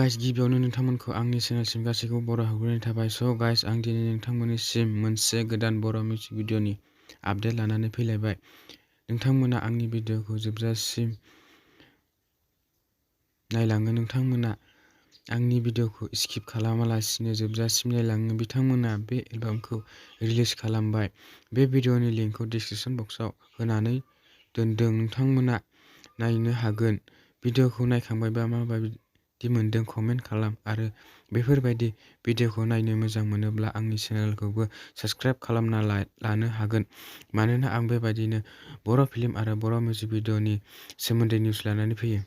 Guys गिबियावनो नोंथांमोनखौ आंनि चेनेलसिम गासैखौबो बराय हरग्रोनाय थाबाय। स' गाइस आं दिनै नोंथांमोननिसिम मोनसे गोदान बर' मिउजिक भिडिअ'नि आपडेट लानानै फैलायबाय। नोंथांमोना आंनि भिडिअ'खौ जोबजासिम नायलाङो, नोंथांमोना आंनि भिडिअ'खौ स्किप खालामालासिनो जोबजासिम नायलाङो, बिथांमोना बे एलबामखौ रिलिज खालामबाय। बे भिडिअ'नि लिंकखौ डिसक्रिपशन बक्सआव होनानै दोनदों, नोंथांमोना नायनो हागोन। भिडिअ'खौ नायखांबायबा माबायदि मोनदों कमेन्ट खालाम आरो बेफोरबायदि भिडिअ'खौ नायनो मोजां मोनोब्ला आंनि चेनेलखौबो साबस्क्राइब खालामना लानो हागोन, मानोना आं बेबायदिनो बर' फिल्म आरो बर' मिउजिक भिडिअ'नि सोमोन्दै निउस लानानै फैयो।